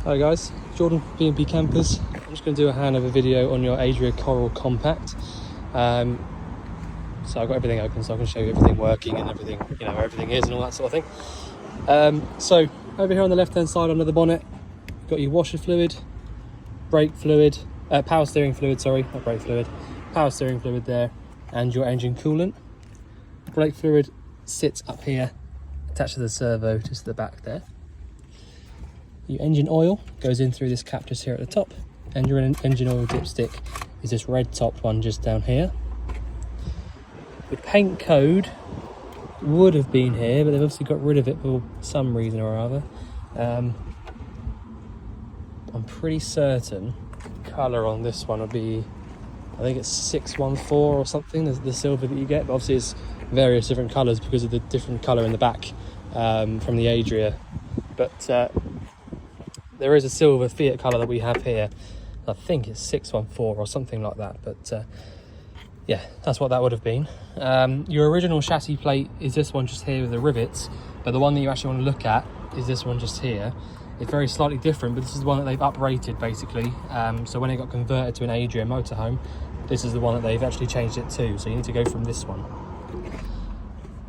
Hi guys, Jordan from B&B Campers. I'm just going to do a handover video on your Adria Coral Compact. So I've got everything open so I can show you everything working and everything, you know, where everything is and all that sort of thing. So over here on the left hand side under the bonnet, you've got your washer fluid, brake fluid, power steering fluid, sorry, not brake fluid, power steering fluid there, and your engine coolant. Brake fluid sits up here, attached to the servo, just at the back there. Your engine oil goes in through this cap just here at the top, and your engine oil dipstick is this red topped one just down here. The paint code would have been here, but they've obviously got rid of it for some reason or other. I'm pretty certain the colour on this one would be, I think it's 614 or something, the silver that you get, but obviously it's various different colours because of the different colour in the back from the Adria. But there is a silver Fiat colour that we have here. I think it's 614 or something like that, but yeah, that's what that would have been. Your original chassis plate is this one just here with the rivets, but the one that you actually want to look at is this one just here. It's very slightly different, but this is the one that they've uprated basically. So when it got converted to an Adria motorhome, this is the one that they've actually changed it to, so you need to go from this one.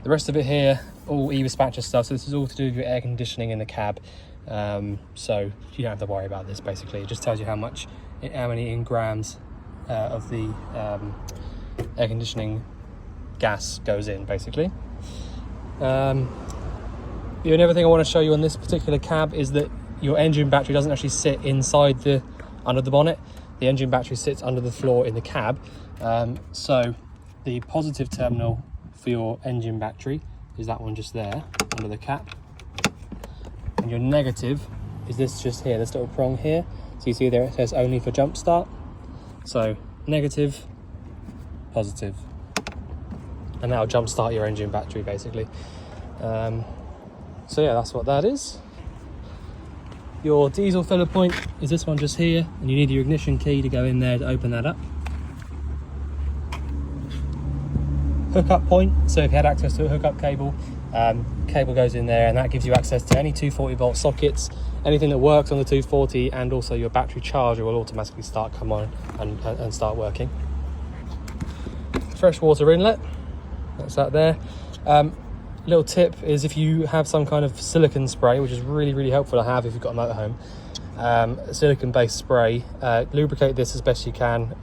The rest of it here, all e-dispatcher stuff, so this is all to do with your air conditioning in the cab. So you don't have to worry about this basically. It just tells you how many in grams of the air conditioning gas goes in basically. The only other thing I want to show you on this particular cab is that your engine battery doesn't actually sit inside under the bonnet. The engine battery sits under the floor in the cab. So the positive terminal for your engine battery is that one just there under the cap. And your negative is this just here, this little prong here. So you see there it says only for jump start. So negative, positive. And that'll jump start your engine battery basically. So yeah, that's what that is. Your diesel filler point is this one just here, and you need your ignition key to go in there to open that up. Hookup point, so if you had access to a hookup cable, cable goes in there, and that gives you access to any 240 volt sockets, anything that works on the 240, and also your battery charger will automatically come on and start working. Freshwater inlet, that's that there. Little tip is if you have some kind of silicone spray, which is really helpful to have if you've got a motorhome, silicone based spray, lubricate this as best you can,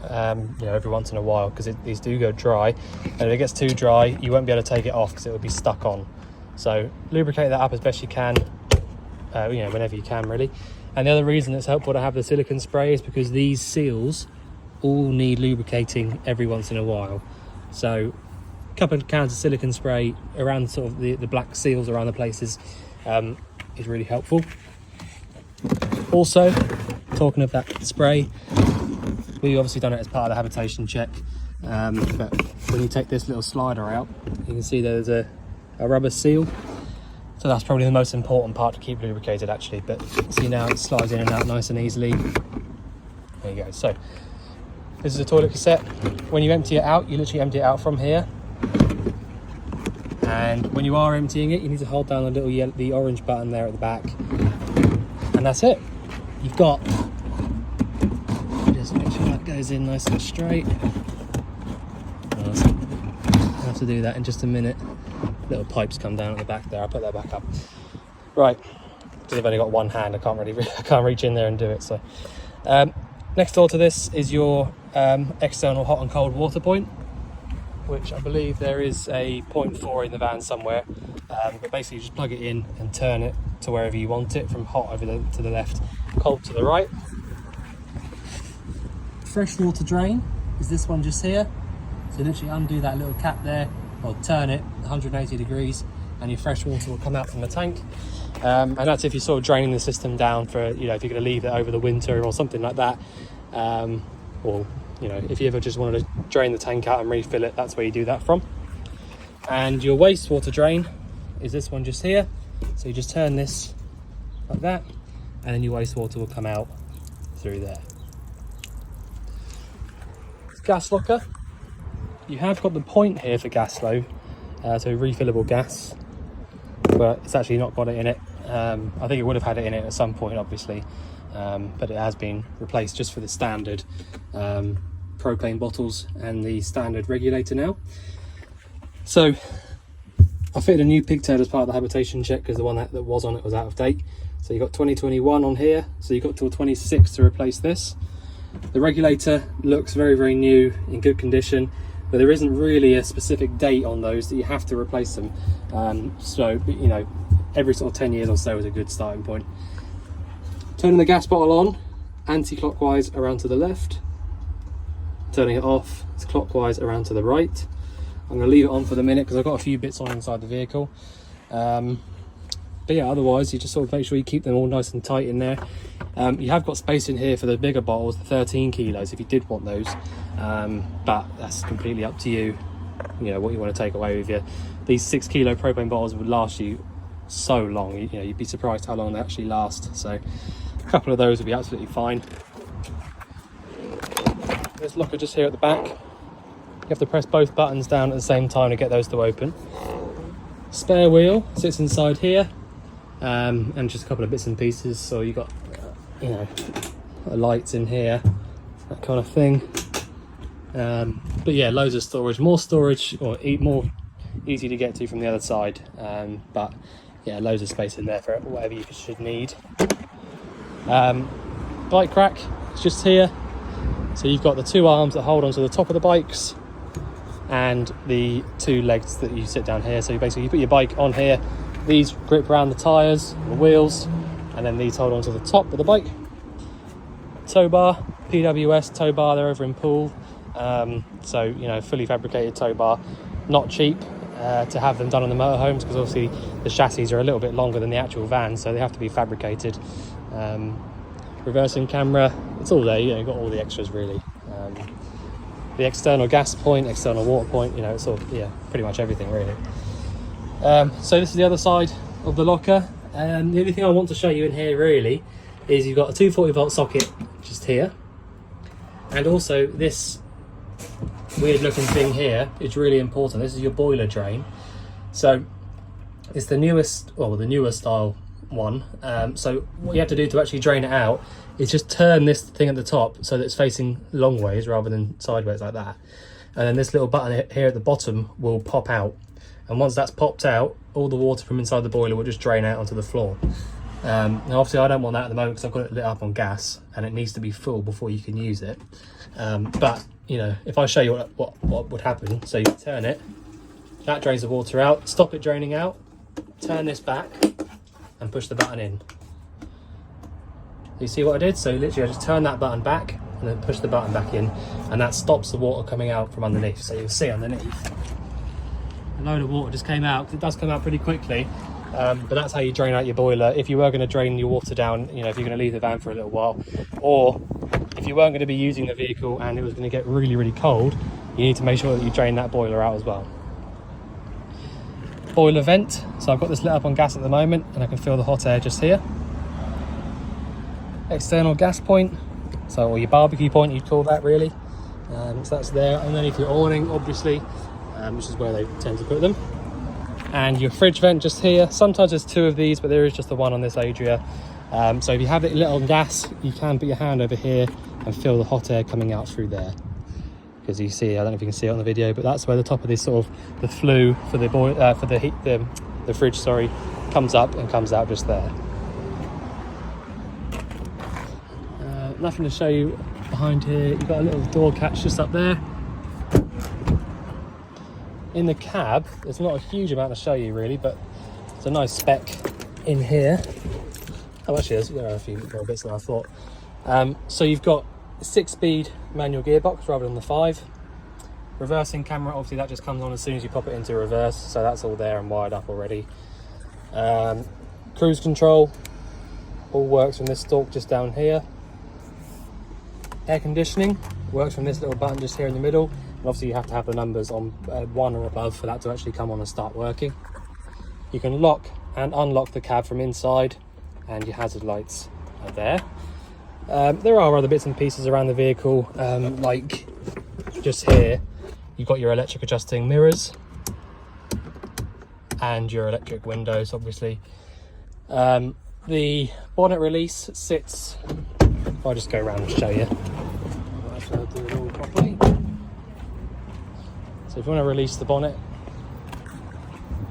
you know, every once in a while, because these do go dry, and if it gets too dry you won't be able to take it off because it will be stuck on. So lubricate that up as best you can, you know, whenever you can really. And the other reason it's helpful to have the silicone spray is because these seals all need lubricating every once in a while. So a couple of cans of silicone spray around sort of the black seals around the places is really helpful. Also, talking of that spray, we've obviously done it as part of the habitation check, but when you take this little slider out, you can see there's a rubber seal. So that's probably the most important part to keep lubricated actually, but see now it slides in and out nice and easily. There you go. So this is a toilet cassette. When you empty it out, you literally empty it out from here. And when you are emptying it, you need to hold down the orange button there at the back. And that's it. You've got, just make sure that goes in nice and straight. I'll have to do that in just a minute. Little pipes come down at the back there. I'll put that back up. Right, because I've only got one hand, I can't reach in there and do it. So next door to this is your external hot and cold water point, which I believe there is a 0.4 in the van somewhere, but basically you just plug it in and turn it to wherever you want it, from hot over to the left, cold to the right. Freshwater drain is this one just here, so literally undo that little cap there, or turn it 180 degrees, and your fresh water will come out from the tank. And that's if you're sort of draining the system down for, you know, if you're going to leave it over the winter or something like that, or you know, if you ever just wanted to drain the tank out and refill it, that's where you do that from. And your wastewater drain is this one just here, so you just turn this like that, and then your wastewater will come out through there. Gas locker, you have got the point here for gas though, so refillable gas, but it's actually not got it in it. I think it would have had it in it at some point, obviously, but it has been replaced just for the standard propane bottles and the standard regulator now. So I fitted a new pigtail as part of the habitation check because the one that was on it was out of date. So you got 2021 on here, so you got till 26 to replace this. The regulator looks very, very new, in good condition, but there isn't really a specific date on those that you have to replace them. So, you know, every sort of 10 years or so is a good starting point. Turning the gas bottle on, anti-clockwise around to the left. Turning it off, it's clockwise around to the right. I'm going to leave it on for the minute because I've got a few bits on inside the vehicle. But yeah, otherwise you just sort of make sure you keep them all nice and tight in there. You have got space in here for the bigger bottles, the 13 kilos, if you did want those. But that's completely up to you, you know, what you want to take away with you. These 6 kilo propane bottles would last you so long, you know, you'd be surprised how long they actually last. So a couple of those would be absolutely fine. This locker just here at the back. You have to press both buttons down at the same time to get those to open. Spare wheel sits inside here, and just a couple of bits and pieces. So you got, you know, lights in here, that kind of thing. But yeah, loads of storage, more storage, or more easy to get to from the other side. But yeah, loads of space in there for whatever you should need. Bike rack is just here. So you've got the 2 arms that hold onto the top of the bikes, and the 2 legs that you sit down here. So you basically put your bike on here, these grip around the tyres, the wheels, and then these hold onto the top of the bike. Tow bar, PWS tow bar, they're over in Poole. So, you know, fully fabricated tow bar, not cheap to have them done on the motorhomes, because obviously the chassis are a little bit longer than the actual van, so they have to be fabricated. Reversing camera, it's all there, you know, you've got all the extras really. The external gas point, external water point, you know, it's all, yeah, pretty much everything really. So this is the other side of the locker. The only thing I want to show you in here really is you've got a 240 volt socket just here, and also this weird looking thing here is really important. This is your boiler drain. So it's the newest, well, the newer style one. So what you have to do to actually drain it out is just turn this thing at the top so that it's facing long ways rather than sideways like that, and then this little button here at the bottom will pop out, and once that's popped out, all the water from inside the boiler will just drain out onto the floor. Now obviously I don't want that at the moment because I've got it lit up on gas and it needs to be full before you can use it. But you know, if I show you what would happen, so you turn it, that drains the water out, stop it draining out, turn this back and push the button in. You see what I did? So literally I just turn that button back and then push the button back in, and that stops the water coming out from underneath. So you'll see underneath a load of water just came out, because it does come out pretty quickly. But that's how you drain out your boiler. If you were going to drain your water down, you know, if you're going to leave the van for a little while, or if you weren't going to be using the vehicle and it was going to get really, really cold, you need to make sure that you drain that boiler out as well. Boiler vent, so I've got this lit up on gas at the moment and I can feel the hot air just here. External gas point, so, or your barbecue point you'd call that really. So that's there, and then if your awning obviously, which is where they tend to put them. And your fridge vent just here. Sometimes there's 2 of these, but there is just the one on this Adria. So if you have it lit on gas, you can put your hand over here and feel the hot air coming out through there. Because you see, I don't know if you can see it on the video, but that's where the top of this sort of the flue for the the fridge, sorry, comes up and comes out just there. Nothing to show you behind here. You've got a little door catch just up there. In the cab, there's not a huge amount to show you really, but it's a nice spec in here. Oh, actually, there are a few more bits than I thought. So you've got a 6-speed manual gearbox rather than the 5. Reversing camera, obviously that just comes on as soon as you pop it into reverse, so that's all there and wired up already. Cruise control, all works from this stalk just down here. Air conditioning works from this little button just here in the middle. And obviously you have to have the numbers on 1 or above for that to actually come on and start working. You can lock and unlock the cab from inside, and your hazard lights are there. There are other bits and pieces around the vehicle, like just here you've got your electric adjusting mirrors and your electric windows obviously. The bonnet release sits, if I just go around and show you, I'll do it all properly. So if you want to release the bonnet,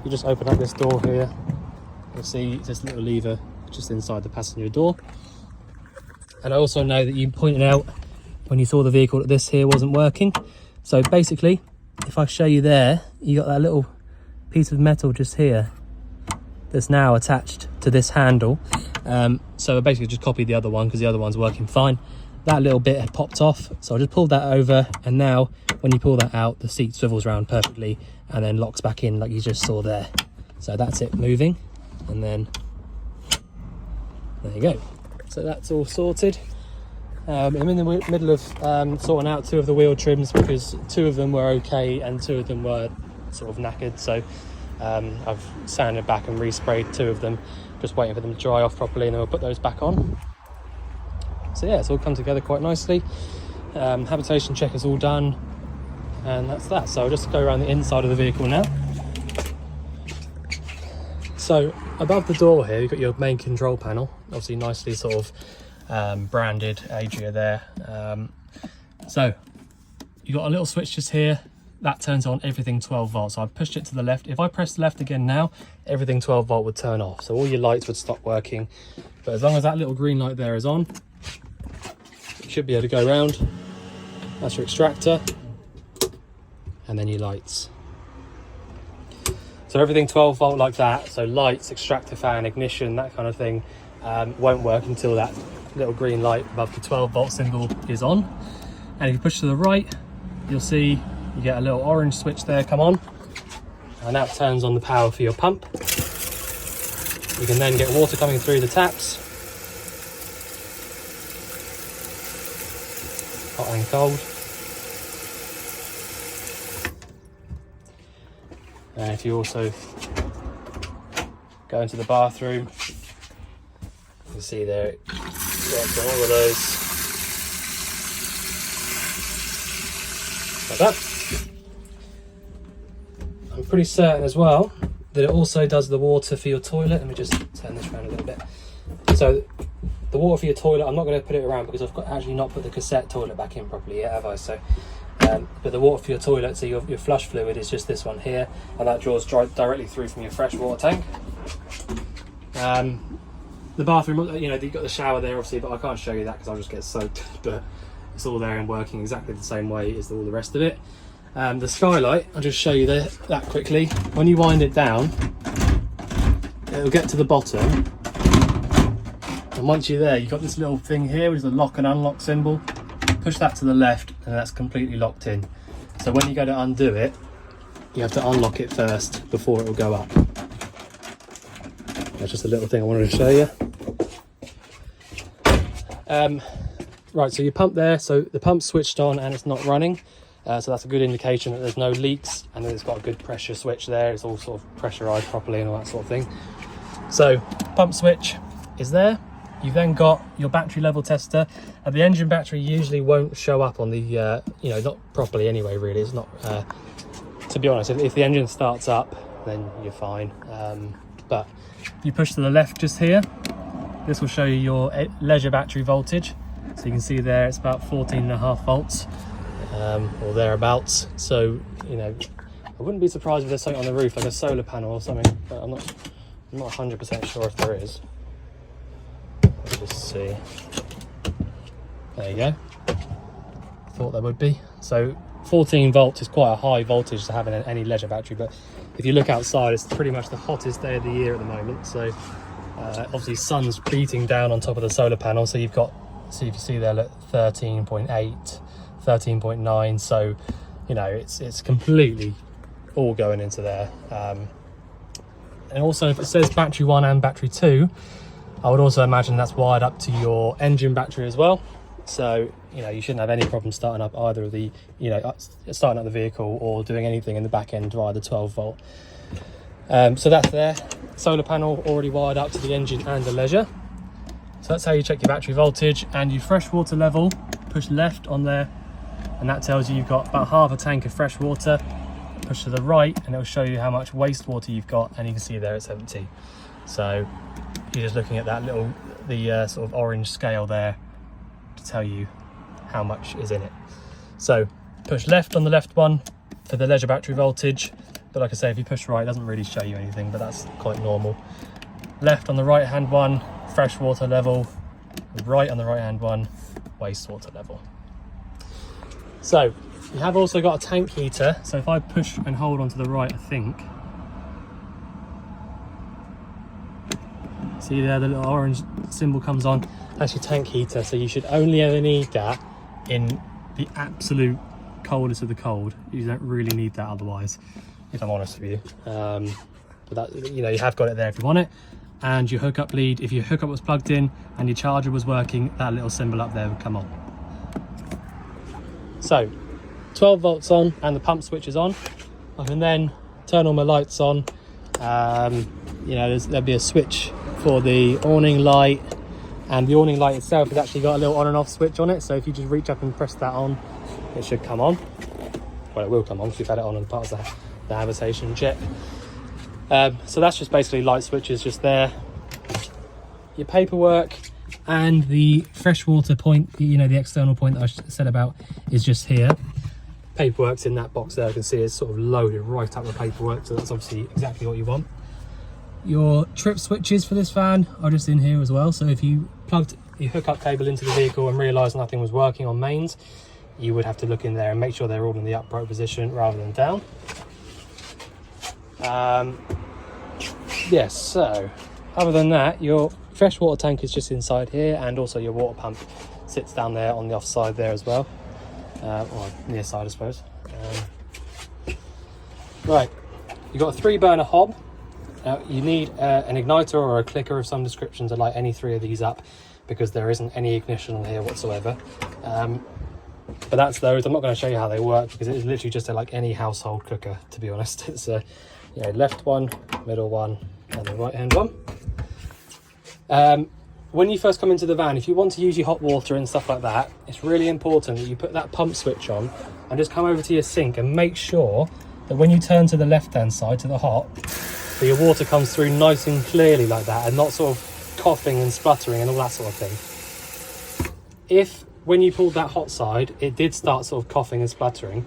you just open up this door here. You'll see this little lever just inside the passenger door. And I also know that you pointed out when you saw the vehicle that this here wasn't working. So basically, if I show you there, you got that little piece of metal just here that's now attached to this handle. So I basically just copied the other one because the other one's working fine. That little bit had popped off, so I just pulled that over, and now when you pull that out, the seat swivels around perfectly and then locks back in like you just saw there. So that's it moving, and then there you go. So that's all sorted. I'm in the middle of sorting out 2 of the wheel trims because 2 of them were okay and 2 of them were sort of knackered. So I've sanded back and resprayed 2 of them, just waiting for them to dry off properly, and then we'll put those back on. So yeah, it's all come together quite nicely. Habitation check is all done, and that's that. So I'll just go around the inside of the vehicle now. So above the door here, you've got your main control panel, obviously nicely sort of branded Adria there. So you've got a little switch just here that turns on everything 12 volts. So I pushed it to the left. If I press left again now, everything 12 volt would turn off, so all your lights would stop working. But as long as that little green light there is on, you should be able to go around. That's your extractor, and then your lights. So everything 12 volt like that, so lights, extractor fan, ignition, that kind of thing, won't work until that little green light above the 12 volt symbol is on. And if you push to the right, you'll see you get a little orange switch there come on, and that turns on the power for your pump. You can then get water coming through the taps, hot and cold. And if you also go into the bathroom, you can see there it works on all of those like that. I'm pretty certain as well that it also does the water for your toilet. Let me just turn this around a little bit. So the water for your toilet, I'm not going to put it around because I've actually not put the cassette toilet back in properly yet, have I? So but the water for your toilet, so your flush fluid is just this one here, and that draws directly through from your fresh water tank. The bathroom, you know, you've got the shower there obviously, but I can't show you that because I'll just get soaked. But it's all there and working exactly the same way as all the rest of it. The skylight, I'll just show you that quickly. When you wind it down, it'll get to the bottom, and once you're there, you've got this little thing here which is the lock and unlock symbol. Push that to the left and that's completely locked in. So when you go to undo it, you have to unlock it first before it will go up. That's just a little thing I wanted to show you. Right, so your pump there, so the pump's switched on and it's not running. So that's a good indication that there's no leaks and that it's got a good pressure switch there. It's all sort of pressurized properly and all that sort of thing. So pump switch is there. You've then got your battery level tester. The engine battery usually won't show up on the, you know, not properly anyway, really. It's not, to be honest, if the engine starts up, then you're fine. But you push to the left just here. This will show you your leisure battery voltage. So you can see there, it's about 14.5 volts or thereabouts. So, you know, I wouldn't be surprised if there's something on the roof, like a solar panel or something, but I'm not 100% sure if there is. Let's just see. There you go. Thought there would be. So 14 volts is quite a high voltage to have in any leisure battery, but if you look outside, it's pretty much the hottest day of the year at the moment. So obviously sun's beating down on top of the solar panel, so you've got, see if you see there, look, 13.8, 13.9. So you know, it's completely all going into there. And also, if it says battery 1 and battery 2, I would also imagine that's wired up to your engine battery as well. So, you know, you shouldn't have any problem starting up either of the, you know, starting up the vehicle or doing anything in the back end via the 12 volt. So that's there. Solar panel already wired up to the engine and the leisure. So that's how you check your battery voltage. And your freshwater level, push left on there, and that tells you you've got about half a tank of fresh water. Push to the right and it'll show you how much wastewater you've got, and you can see there it's empty. So you're just looking at that little, the sort of orange scale there to tell you how much is in it. So push left on the left one for the leisure battery voltage, but like I say, if you push right, it doesn't really show you anything, but that's quite normal. Left on the right hand one, freshwater level. Right on the right hand one, wastewater level. So you have also got a tank heater. So if I push and hold onto the right, I think, see there, the little orange symbol comes on. That's your tank heater. So you should only ever need that in the absolute coldest of the cold. You don't really need that otherwise, if I'm honest with you. But that, you know, you have got it there if you want it. And your hookup lead, if your hookup was plugged in and your charger was working, that little symbol up there would come on. So 12 volts on and the pump switch is on. I can then turn all my lights on. You know, there'll be a switch for the awning light, and the awning light itself has actually got a little on and off switch on it. So if you just reach up and press that on, it should come on. Well, it will come on because you've had it on as part of the habitation check. So that's just basically light switches just there. Your paperwork and the freshwater point, you know, the external point that I said about is just here. Paperwork's in that box there. I can see it's sort of loaded right up with paperwork, so that's obviously exactly what you want. Your trip switches for this fan are just in here as well. So if you plugged your hookup cable into the vehicle and realised nothing was working on mains, you would have to look in there and make sure they're all in the upright position rather than down. Yes, so other than that, your freshwater tank is just inside here, and also your water pump sits down there on the off side there as well, or near side I suppose. Right, you've got a 3-burner hob. Now you need an igniter or a clicker of some description to light any 3 of these up, because there isn't any ignition on here whatsoever. But that's those. I'm not going to show you how they work because it is literally just like any household cooker, to be honest. It's a you know, left one, middle one, and the right hand one. When you first come into the van, if you want to use your hot water and stuff like that, it's really important that you put that pump switch on and just come over to your sink and make sure that when you turn to the left hand side, to the hot, that your water comes through nice and clearly like that, and not sort of coughing and spluttering and all that sort of thing. If when you pulled that hot side, it did start sort of coughing and spluttering,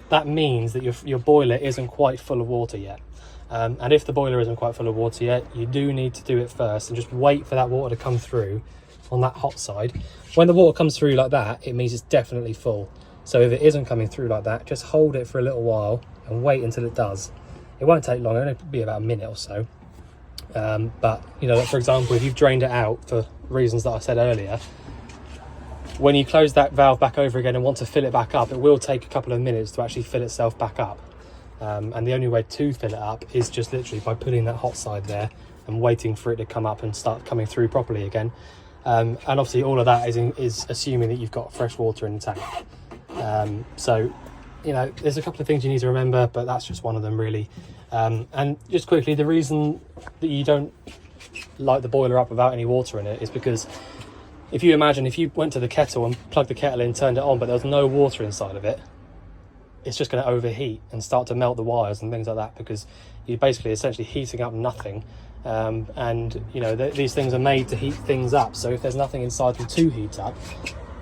that means that your boiler isn't quite full of water yet. And if the boiler isn't quite full of water yet, you do need to do it first and just wait for that water to come through on that hot side. When the water comes through like that, it means it's definitely full. So if it isn't coming through like that, just hold it for a little while and wait until it does. It won't take long, it'll be about a minute or so. But, you know, for example, if you've drained it out for reasons that I said earlier, when you close that valve back over again and want to fill it back up, it will take a couple of minutes to actually fill itself back up. And the only way to fill it up is just literally by putting that hot side there and waiting for it to come up and start coming through properly again. And obviously all of that is assuming that you've got fresh water in the tank. So, you know, there's a couple of things you need to remember, but that's just one of them really. And just quickly, the reason that you don't light the boiler up without any water in it is because if you imagine if you went to the kettle and plugged the kettle in, turned it on, but there was no water inside of it, it's just going to overheat and start to melt the wires and things like that, because you're basically essentially heating up nothing. And you know, these things are made to heat things up, so if there's nothing inside them to heat up,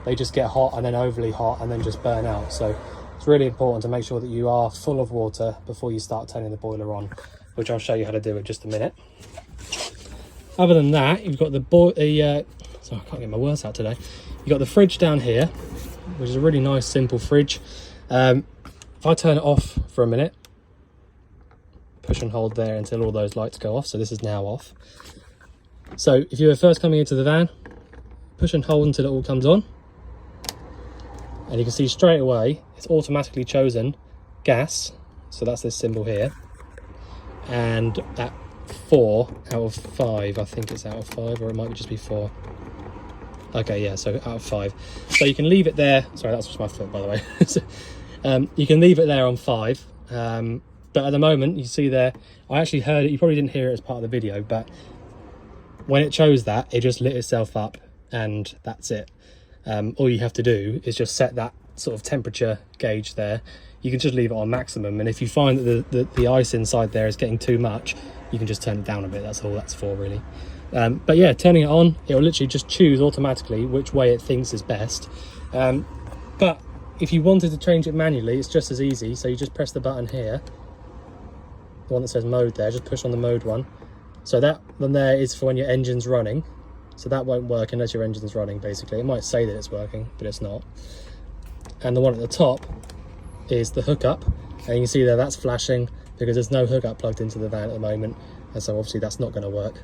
they just get hot and then overly hot and then just burn out. So it's really important to make sure that you are full of water before you start turning the boiler on, which I'll show you how to do in just a minute. Other than that, you've got sorry, I can't get my words out today. You've got the fridge down here, which is a really nice simple fridge. If I turn it off for a minute, push and hold there until all those lights go off. So this is now off. So if you were first coming into the van, push and hold until it all comes on. And you can see straight away, it's automatically chosen gas. So that's this symbol here. And at 4 out of 5, I think it's out of 5, or it might just be 4. Okay, yeah, so out of 5. So you can leave it there. Sorry, that's just my foot, by the way. You can leave it there on 5. But at the moment, you see there, I actually heard it. You probably didn't hear it as part of the video, but when it chose that, it just lit itself up, and that's it. All you have to do is just set that sort of temperature gauge there. You can just leave it on maximum, and if you find that the ice inside there is getting too much, you can just turn it down a bit. That's all that's for, really. But yeah, turning it on, it will literally just choose automatically which way it thinks is best. But if you wanted to change it manually, it's just as easy. So you just press the button here, the one that says mode there, just push on the mode one. So that one there is for when your engine's running. So that won't work unless your engine's running, basically. It might say that it's working, but it's not. And the one at the top is the hookup. And you can see there that's flashing because there's no hookup plugged into the van at the moment. And so obviously that's not going to work.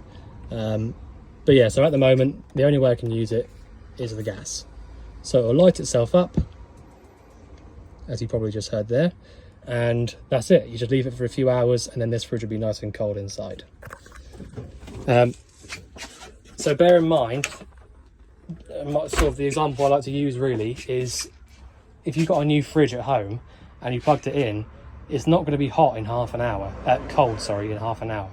But yeah, so at the moment, the only way I can use it is the gas. So it'll light itself up, as you probably just heard there. And that's it. You just leave it for a few hours and then this fridge will be nice and cold inside. So bear in mind, sort of the example I like to use really is if you've got a new fridge at home and you plugged it in, it's not going to be hot in half an hour, cold, sorry, in half an hour.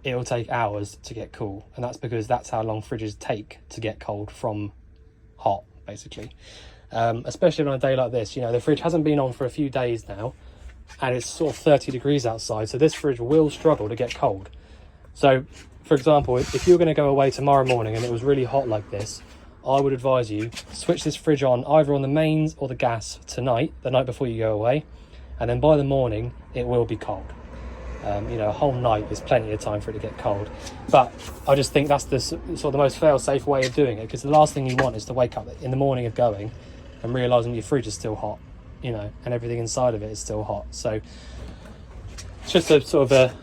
It will take hours to get cool, and that's because that's how long fridges take to get cold from hot, basically. Especially on a day like this, you know, the fridge hasn't been on for a few days now, and it's sort of 30 degrees outside, so this fridge will struggle to get cold. So, for example, if you're going to go away tomorrow morning and it was really hot like this, I would advise you switch this fridge on either on the mains or the gas tonight, the night before you go away, and then by the morning it will be cold. You know, a whole night is plenty of time for it to get cold. But I just think that's the sort of the most fail-safe way of doing it, because the last thing you want is to wake up in the morning of going and realising your fridge is still hot, you know, and everything inside of it is still hot. So it's just a sort of a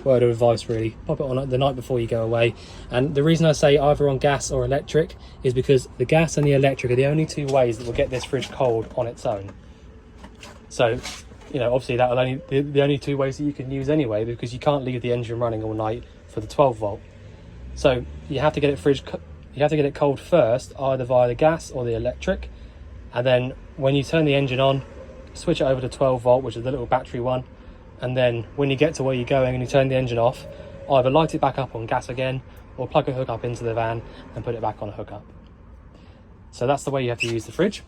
word of advice, really. Pop it on the night before you go away. And the reason I say either on gas or electric is because the gas and the electric are the only two ways that will get this fridge cold on its own. So, you know, obviously that will only the only two ways that you can use anyway, because you can't leave the engine running all night for the 12 volt. So you have to get it cold first, either via the gas or the electric, and then when you turn the engine on, switch it over to 12 volt, which is the little battery one. And then when you get to where you're going and you turn the engine off, either light it back up on gas again or plug a hookup into the van and put it back on a hookup. So that's the way you have to use the fridge.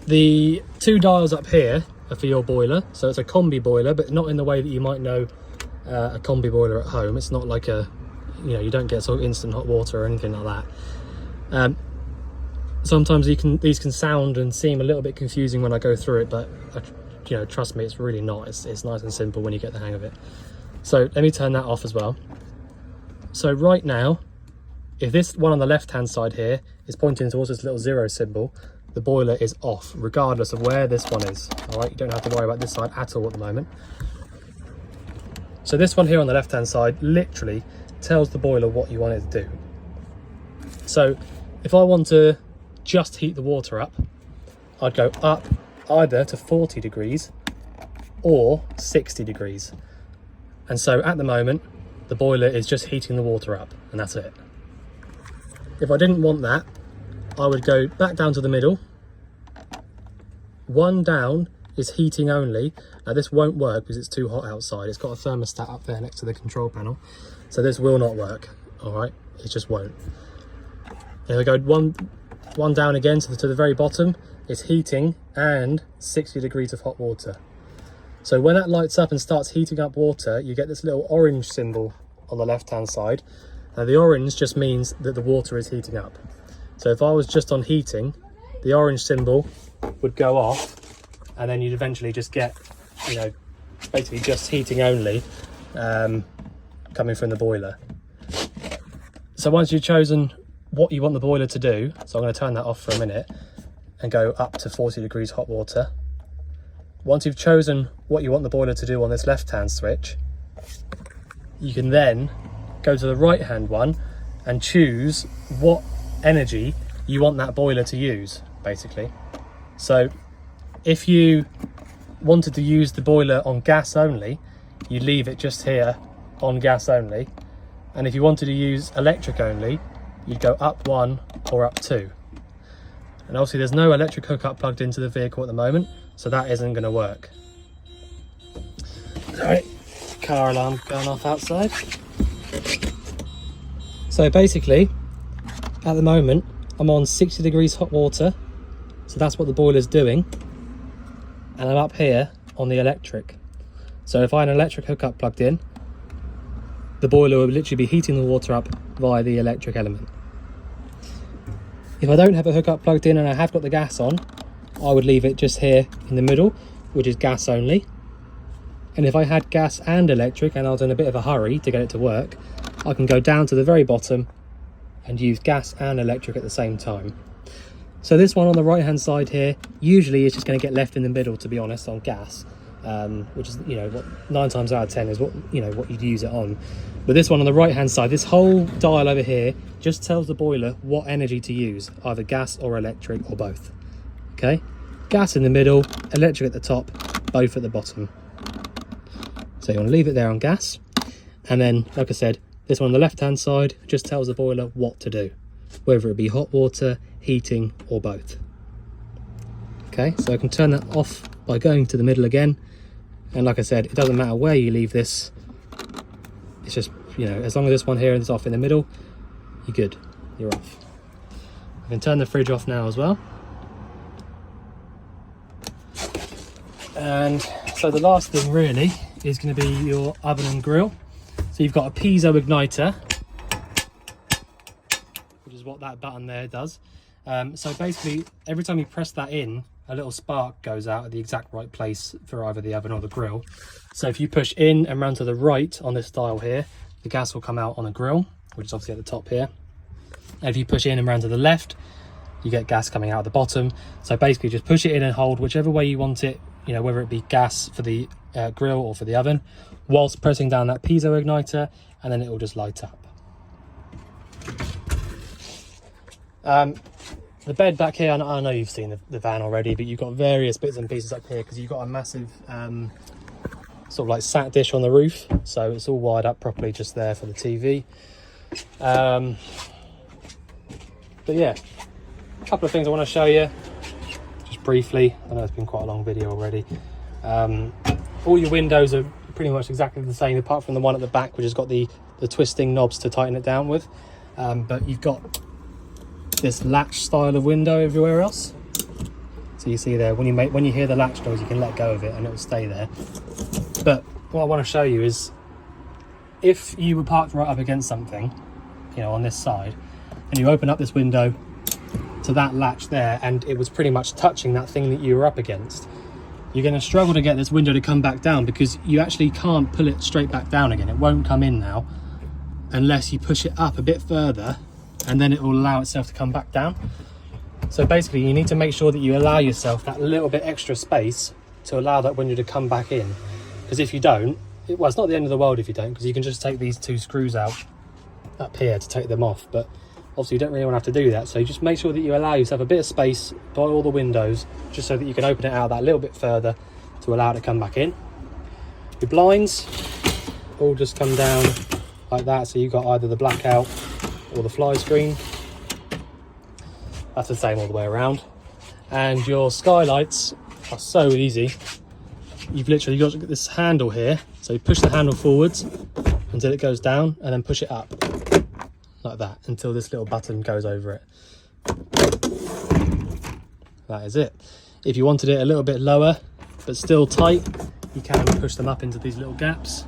The two dials up here are for your boiler. So it's a combi boiler, but not in the way that you might know a combi boiler at home. It's not like a, you know, you don't get sort of instant hot water or anything like that. Sometimes these can sound and seem a little bit confusing when I go through it, but you know, trust me, it's really not. It's nice and simple when you get the hang of it. So let me turn that off as well. So right now, if this one on the left hand side here is pointing towards this little 0 symbol, the boiler is off, regardless of where this one is. All right, you don't have to worry about this side at all at the moment. So this one here on the left hand side literally tells the boiler what you want it to do. So if I want to just heat the water up, I'd go up either to 40 degrees or 60 degrees. And so at the moment, the boiler is just heating the water up, and that's it. If I didn't want that, I would go back down to the middle. One down is heating only. Now this won't work because it's too hot outside. It's got a thermostat up there next to the control panel. So this will not work, all right? It just won't. If I go one down again to the very bottom, is heating and 60 degrees of hot water. So when that lights up and starts heating up water, you get this little orange symbol on the left hand side. Now the orange just means that the water is heating up. So if I was just on heating, the orange symbol would go off, and then you'd eventually just get, you know, basically just heating only coming from the boiler. So once you've chosen what you want the boiler to do, so I'm going to turn that off for a minute and go up to 40 degrees hot water. Once you've chosen what you want the boiler to do on this left hand switch, you can then go to the right hand one and choose what energy you want that boiler to use, basically. So if you wanted to use the boiler on gas only, you leave it just here on gas only. And if you wanted to use electric only, you'd go up 1 or up 2. And obviously there's no electric hookup plugged into the vehicle at the moment, so that isn't going to work. Alright, car alarm going off outside. So basically, at the moment, I'm on 60 degrees hot water, so that's what the boiler's doing. And I'm up here on the electric. So if I had an electric hookup plugged in, the boiler would literally be heating the water up via the electric element. If I don't have a hookup plugged in and I have got the gas on, I would leave it just here in the middle, which is gas only. And if I had gas and electric and I was in a bit of a hurry to get it to work, I can go down to the very bottom and use gas and electric at the same time. So this one on the right hand side here usually is just going to get left in the middle, to be honest, on gas, which is, you know, what 9 times out of 10 is what, you know, what you'd use it on. But this one on the right hand side, this whole dial over here just tells the boiler what energy to use, either gas or electric or both. Okay, gas in the middle, electric at the top, both at the bottom. So you want to leave it there on gas, and then, like I said, this one on the left hand side just tells the boiler what to do, whether it be hot water, heating or both. Okay, so I can turn that off by going to the middle again, and like I said, it doesn't matter where you leave this, it's just, you know, as long as this one here is off in the middle, you're good, you're off. I can turn the fridge off now as well. And so the last thing really is going to be your oven and grill. So you've got a piezo igniter, which is what that button there does. So basically, every time you press that in, a little spark goes out at the exact right place for either the oven or the grill. So if you push in and round to the right on this dial here, the gas will come out on a grill, which is obviously at the top here. And if you push in and round to the left, you get gas coming out at the bottom. So basically just push it in and hold whichever way you want it, you know, whether it be gas for the grill or for the oven, whilst pressing down that piezo igniter, and then it will just light up. The bed back here, I know you've seen the van already, but you've got various bits and pieces up here because you've got a massive sort of like sat dish on the roof, so it's all wired up properly just there for the TV. But yeah, a couple of things I want to show you just briefly. I know it's been quite a long video already. All your windows are pretty much exactly the same, apart from the one at the back, which has got the twisting knobs to tighten it down with. But you've got this latch style of window everywhere else. So you see there, when you hear the latch noise, you can let go of it and it will stay there. But what I want to show you is, if you were parked right up against something, you know, on this side, and you open up this window to that latch there, and it was pretty much touching that thing that you were up against, you're going to struggle to get this window to come back down, because you actually can't pull it straight back down again. It won't come in now unless you push it up a bit further, and then it will allow itself to come back down. So basically you need to make sure that you allow yourself that little bit extra space to allow that window to come back in, because if you don't, well, it's not the end of the world if you don't, because you can just take these 2 screws out up here to take them off, but obviously you don't really want to have to do that. So you just make sure that you allow yourself a bit of space by all the windows, just so that you can open it out that little bit further to allow it to come back in. Your blinds all just come down like that, so you've got either the blackout or the fly screen. That's the same all the way around. And your skylights are so easy. You've literally got this handle here, so you push the handle forwards until it goes down, and then push it up like that until this little button goes over it. That is it. If you wanted it a little bit lower but still tight, you can push them up into these little gaps,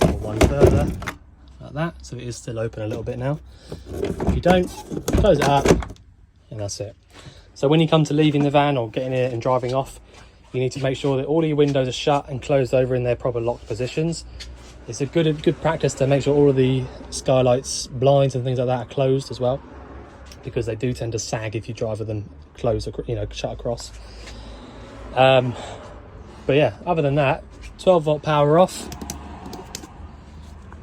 or one further like that, so it is still open a little bit now. If you don't, close it up, and that's it. So when you come to leaving the van or getting it and driving off, you need to make sure that all of your windows are shut and closed over in their proper locked positions. It's a good practice to make sure all of the skylights, blinds and things like that are closed as well, because they do tend to sag if you drive with them closed, you know, shut across. But yeah, other than that, 12-volt power off,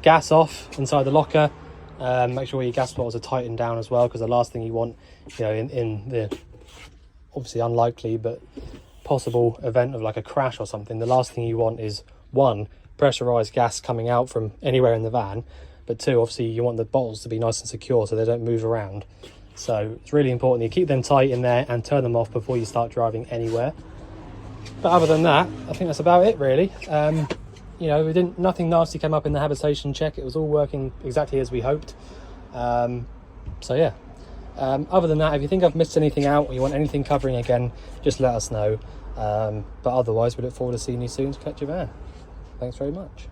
gas off inside the locker. Make sure your gas bottles are tightened down as well, because the last thing you want, you know, in the obviously unlikely but possible event of like a crash or something, the last thing you want is, 1, pressurized gas coming out from anywhere in the van, but 2, obviously you want the bottles to be nice and secure so they don't move around. So it's really important you keep them tight in there and turn them off before you start driving anywhere. But other than that, I think that's about it really. You know, nothing nasty came up in the habitation check. It was all working exactly as we hoped. So yeah, other than that, if you think I've missed anything out or you want anything covering again, just let us know. But otherwise, we look forward to seeing you soon to collect your van. Thanks very much.